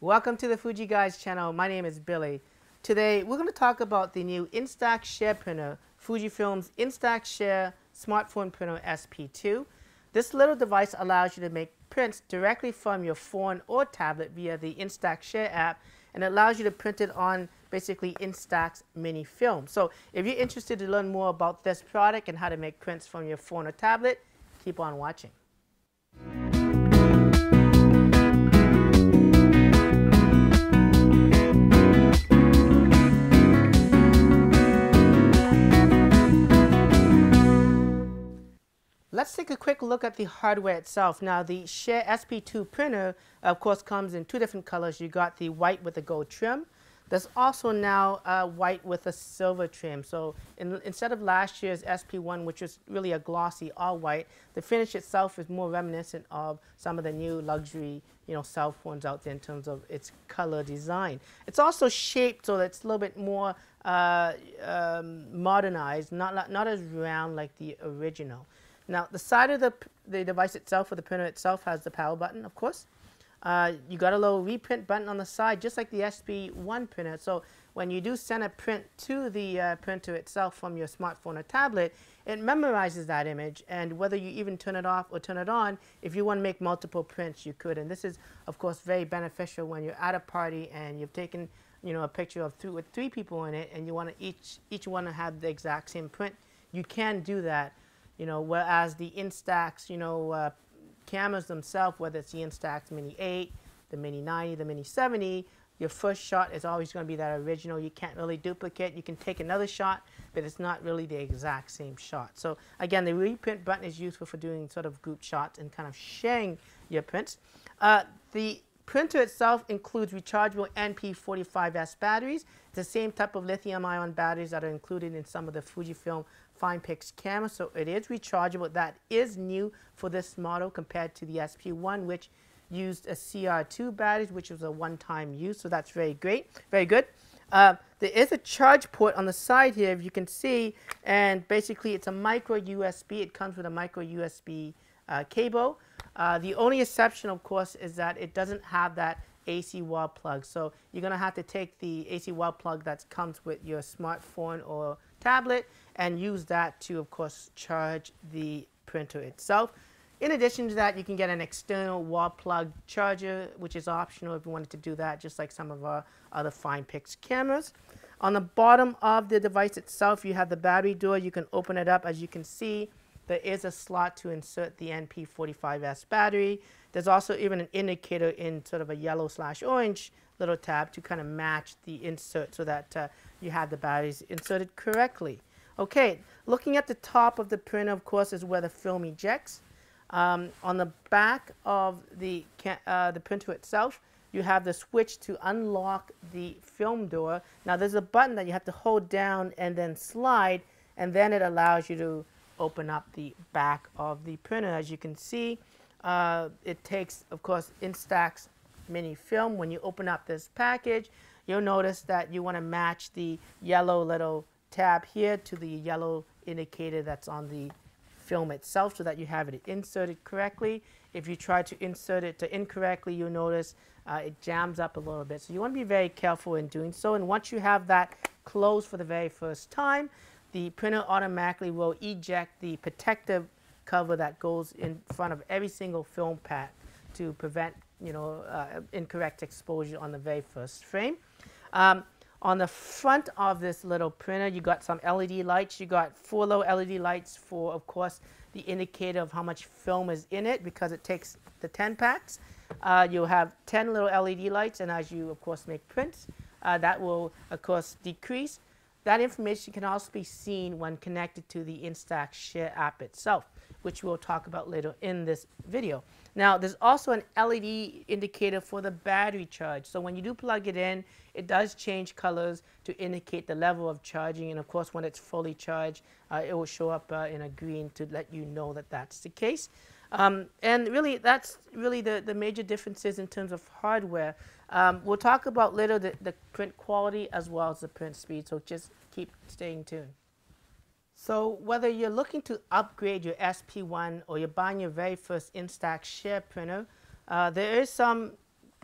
Welcome to the Fuji Guys channel. My name is Billy. Today we're going to talk about the new Instax Share printer, Fujifilm's Instax Share smartphone printer SP-2. This little device allows you to make prints directly from your phone or tablet via the Instax Share app, and it allows you to print it on basically Instax mini film. So if you're interested to learn more about this product and how to make prints from your phone or tablet, keep on watching. Let's take a quick look at the hardware itself. Now, the Share SP-2 printer, of course, comes in two different colors. You got the white with the gold trim. There's also now white with a silver trim. So instead of last year's SP-1, which was really a glossy all white, the finish itself is more reminiscent of some of the new luxury, cell phones out there in terms of its color design. It's also shaped so that it's a little bit more modernized, not as round like the original. Now, the side of the device itself, or the printer itself, has the power button, of course. You got a little reprint button on the side, just like the SP-1 printer. So when you do send a print to the printer itself from your smartphone or tablet, it memorizes that image, and whether you even turn it off or turn it on, if you want to make multiple prints, you could. And this is, of course, very beneficial when you're at a party and you've taken, a picture of with three people in it, and you want to each one to have the exact same print. You can do that. Whereas the Instax, cameras themselves, whether it's the Instax Mini 8, the Mini 90, the Mini 70, your first shot is always going to be that original. You can't really duplicate. You can take another shot, but it's not really the exact same shot. So again, the reprint button is useful for doing sort of group shots and kind of sharing your prints. The printer itself includes rechargeable NP45S batteries. It's the same type of lithium-ion batteries that are included in some of the Fujifilm FinePix cameras, so it is rechargeable. That is new for this model compared to the SP-1, which used a CR2 batteries, which was a one-time use, so that's very great, very good. There is a charge port on the side here, if you can see, and basically it's a micro USB. It comes with a micro USB cable. The only exception, of course, is that it doesn't have that AC wall plug. So you're going to have to take the AC wall plug that comes with your smartphone or tablet and use that to, of course, charge the printer itself. In addition to that, you can get an external wall plug charger, which is optional if you wanted to do that, just like some of our other FinePix cameras. On the bottom of the device itself, you have the battery door. You can open it up. As you can see, there is a slot to insert the NP45S battery. There's also even an indicator in sort of a yellow/orange little tab to kind of match the insert so that you have the batteries inserted correctly. Okay, looking at the top of the printer, of course, is where the film ejects. On the back of the printer itself, you have the switch to unlock the film door. Now, there's a button that you have to hold down and then slide, and then it allows you to open up the back of the printer. As you can see, it takes, of course, Instax mini film. When you open up this package, you'll notice that you want to match the yellow little tab here to the yellow indicator that's on the film itself so that you have it inserted correctly. If you try to insert it incorrectly, you'll notice it jams up a little bit. So you want to be very careful in doing so. And once you have that closed for the very first time, the printer automatically will eject the protective cover that goes in front of every single film pack to prevent incorrect exposure on the very first frame. On the front of this little printer, you got some LED lights. You got 4 little LED lights for, of course, the indicator of how much film is in it because it takes the 10 packs. You'll have 10 little LED lights, and as you, of course, make prints, that will, of course, decrease. That information can also be seen when connected to the Instax Share app itself, which we'll talk about later in this video. Now, there's also an LED indicator for the battery charge. So when you do plug it in, it does change colors to indicate the level of charging. And of course, when it's fully charged, it will show up in a green to let you know that that's the case. And really, that's really the major differences in terms of hardware. We'll talk about later the print quality as well as the print speed, so just keep staying tuned. So whether you're looking to upgrade your SP-1 or you're buying your very first Instax Share printer, there is some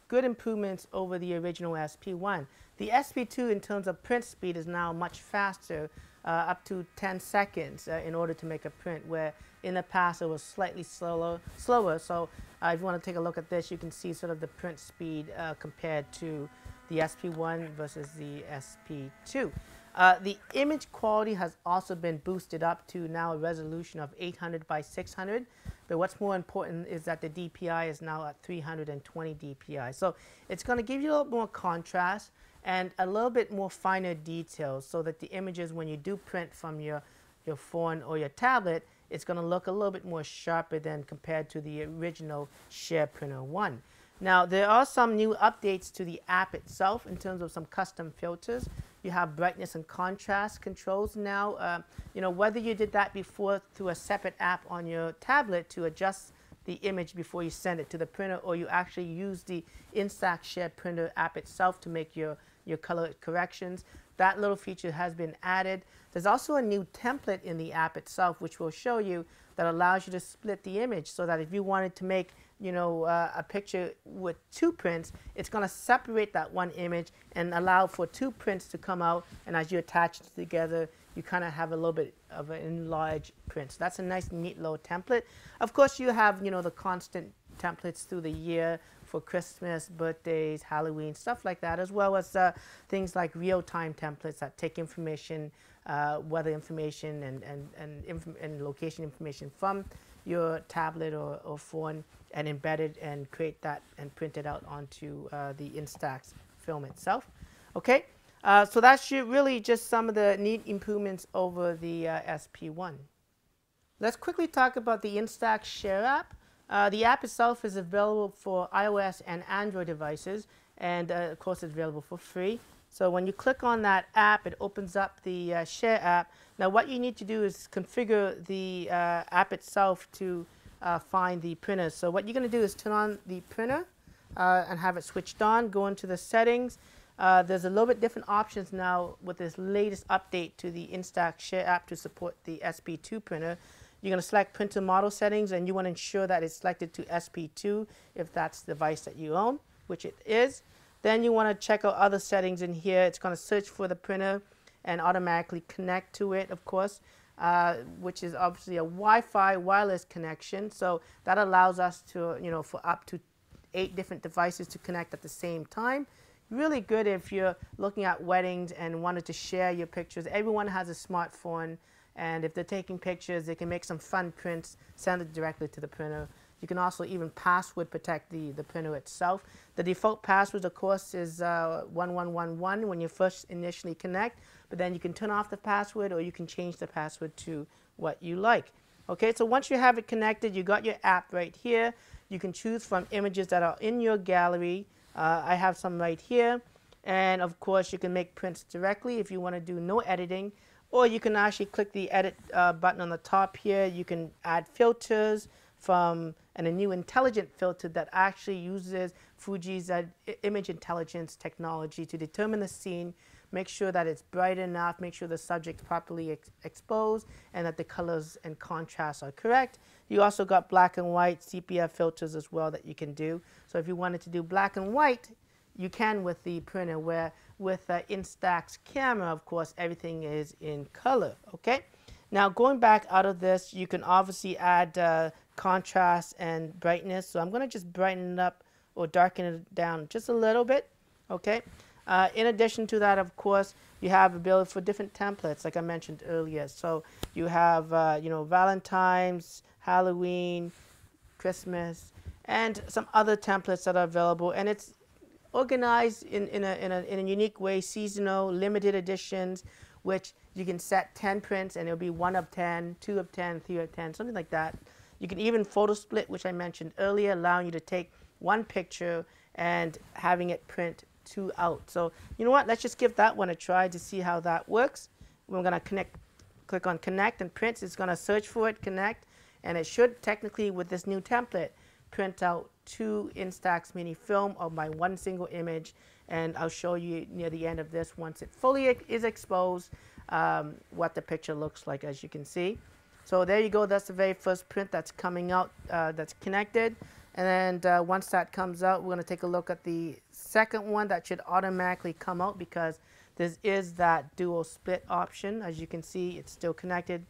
good improvements over the original SP-1. The SP-2 in terms of print speed is now much faster, up to 10 seconds in order to make a print, where in the past it was slightly slower. So if you want to take a look at this, you can see sort of the print speed compared to the SP-1 versus the SP-2. The image quality has also been boosted up to now a resolution of 800 by 600. But what's more important is that the DPI is now at 320 DPI. So it's going to give you a little more contrast and a little bit more finer details, so that the images, when you do print from your phone or your tablet, it's going to look a little bit more sharper than compared to the original Share Printer 1. Now, there are some new updates to the app itself in terms of some custom filters. You have brightness and contrast controls now. You know, whether you did that before through a separate app on your tablet to adjust the image before you send it to the printer, or you actually use the Instax Share Printer app itself to make your color corrections, that little feature has been added. There's also a new template in the app itself, which will show you, that allows you to split the image, so that if you wanted to make, you know, a picture with 2 prints, it's going to separate that one image and allow for 2 prints to come out, and as you attach it together, you kind of have a little bit of an enlarged print. So that's a nice, neat little template. Of course, you have, you know, the constant templates through the year for Christmas, birthdays, Halloween, stuff like that, as well as things like real-time templates that take information, weather information and location information from your tablet or phone, and embed it and create that and print it out onto the Instax film itself. Okay, so that's really just some of the neat improvements over the SP-1. Let's quickly talk about the Instax Share app. The app itself is available for iOS and Android devices, and of course it's available for free. So when you click on that app, it opens up the Share app. Now what you need to do is configure the app itself to find the printer. So what you're going to do is turn on the printer and have it switched on. Go into the settings. There's a little bit different options now with this latest update to the Instax Share app to support the SP-2 printer. You're going to select printer model settings, and you want to ensure that it's selected to SP-2 if that's the device that you own, which it is. Then you want to check out other settings in here. It's going to search for the printer and automatically connect to it, of course, which is obviously a Wi-Fi wireless connection. So that allows us to, you know, for up to 8 different devices to connect at the same time. Really good if you're looking at weddings and wanted to share your pictures. Everyone has a smartphone, and if they're taking pictures, they can make some fun prints, send it directly to the printer. You can also even password protect the printer itself. The default password, of course, is 1111 when you first initially connect, but then you can turn off the password, or you can change the password to what you like. Okay, so once you have it connected, you got your app right here. You can choose from images that are in your gallery. I have some right here, and of course you can make prints directly if you want to do no editing, or you can actually click the edit button on the top here. You can add filters and a new intelligent filter that actually uses Fuji's image intelligence technology to determine the scene, make sure that it's bright enough, make sure the subject's properly exposed, and that the colors and contrasts are correct. You also got black and white sepia filters as well that you can do. So if you wanted to do black and white, you can with the printer, where with the Instax camera, of course, everything is in color. Okay. Now going back out of this, you can obviously add contrast and brightness. So I'm going to just brighten it up or darken it down just a little bit. Okay. In addition to that, of course, you have ability for different templates, like I mentioned earlier. So you have, you know, Valentine's, Halloween, Christmas, and some other templates that are available. And it's organized in a unique way, seasonal, limited editions, which you can set 10 prints, and it'll be 1 of 10, 2 of 10, 3 of 10, something like that. You can even photo split, which I mentioned earlier, allowing you to take one picture and having it print 2 out. So you know what? Let's just give that one a try to see how that works. We're going to click on connect and print. It's going to search for it, connect, and it should technically, with this new template, print out 2 Instax mini film of my one single image. And I'll show you near the end of this, once it fully is exposed, what the picture looks like, as you can see. So there you go. That's the very first print that's coming out, that's connected. And then once that comes out, we're going to take a look at the second one that should automatically come out because this is that dual split option. As you can see, it's still connected,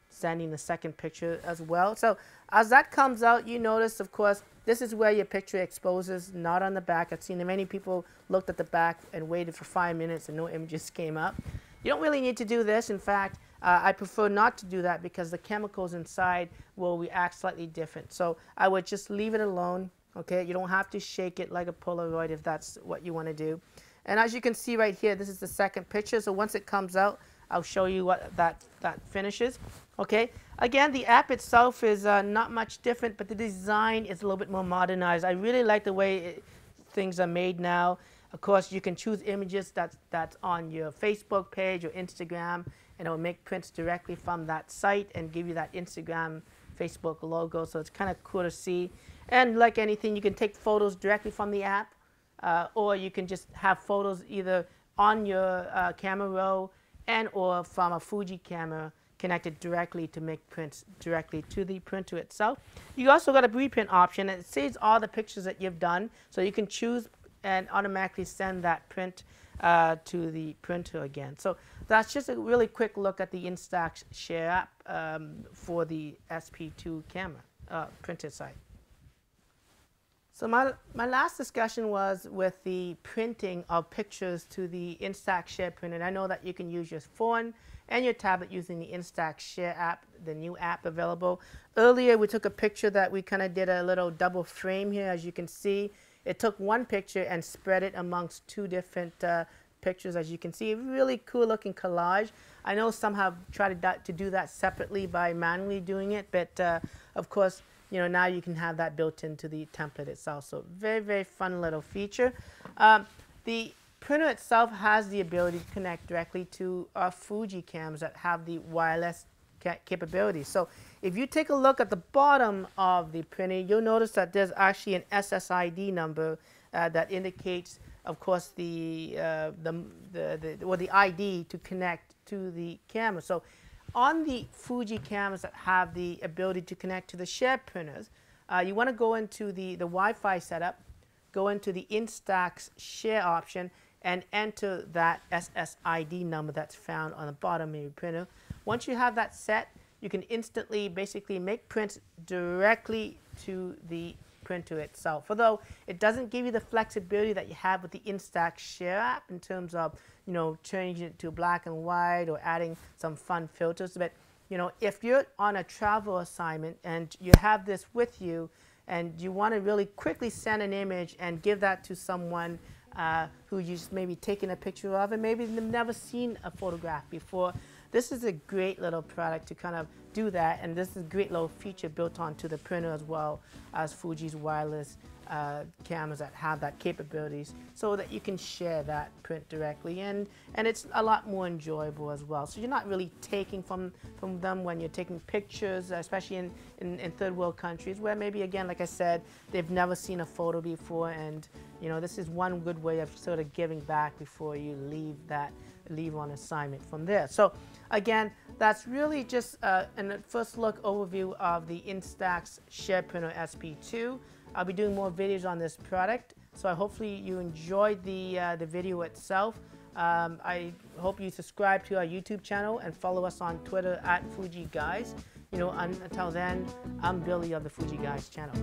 sending the second picture as well. So as that comes out, you notice, of course, this is where your picture exposes, not on the back. I've seen many people looked at the back and waited for 5 minutes and no images came up. You don't really need to do this. In fact, I prefer not to do that because the chemicals inside will react slightly different. So I would just leave it alone, okay? You don't have to shake it like a Polaroid if that's what you want to do. And as you can see right here, this is the second picture. So once it comes out, I'll show you what that finishes. Okay, again, the app itself is not much different, but the design is a little bit more modernized. I really like the way things are made now. Of course, you can choose images that's on your Facebook page or Instagram, and it will make prints directly from that site and give you that Instagram, Facebook logo. So it's kind of cool to see. And like anything, you can take photos directly from the app, or you can just have photos either on your camera roll and or from a Fuji camera connected directly to make prints directly to the printer itself. You also got a reprint option, and it saves all the pictures that you've done, so you can choose and automatically send that print to the printer again. So that's just a really quick look at the Instax Share app for the SP-2 camera printer site. So my last discussion was with the printing of pictures to the Instax Share printer. And I know that you can use your phone and your tablet using the Instax Share app, the new app available. Earlier, we took a picture that we kind of did a little double frame here, as you can see. It took one picture and spread it amongst two different pictures, as you can see. Really cool looking collage. I know some have tried to do that separately by manually doing it, but of course, you know, now you can have that built into the template itself. So very, very fun little feature. The printer itself has the ability to connect directly to our Fuji cams that have the wireless capabilities. So if you take a look at the bottom of the printer, you'll notice that there's actually an SSID number that indicates, of course, the ID to connect to the camera. So on the Fuji cameras that have the ability to connect to the Share printers, you want to go into the Wi-Fi setup, go into the Instax Share option, and enter that SSID number that's found on the bottom of your printer. Once you have that set, you can instantly basically make prints directly to the printer itself. Although it doesn't give you the flexibility that you have with the Instax Share app in terms of, you know, changing it to black and white or adding some fun filters. But, you know, if you're on a travel assignment and you have this with you and you want to really quickly send an image and give that to someone who you just maybe taken a picture of and maybe they've never seen a photograph before, this is a great little product to kind of do that, and this is a great little feature built onto the printer as well as Fuji's wireless cameras that have that capabilities, so that you can share that print directly, and it's a lot more enjoyable as well. So you're not really taking from them when you're taking pictures, especially in third world countries where maybe, again, like I said, they've never seen a photo before, and you know, this is one good way of sort of giving back before you leave on assignment from there. So again, that's really just a first look overview of the Instax Share Printer SP-2. I'll be doing more videos on this product, so hopefully you enjoyed the video itself. I hope you subscribe to our YouTube channel and follow us on Twitter at Fuji Guys. You know, until then, I'm Billy of the Fuji Guys channel.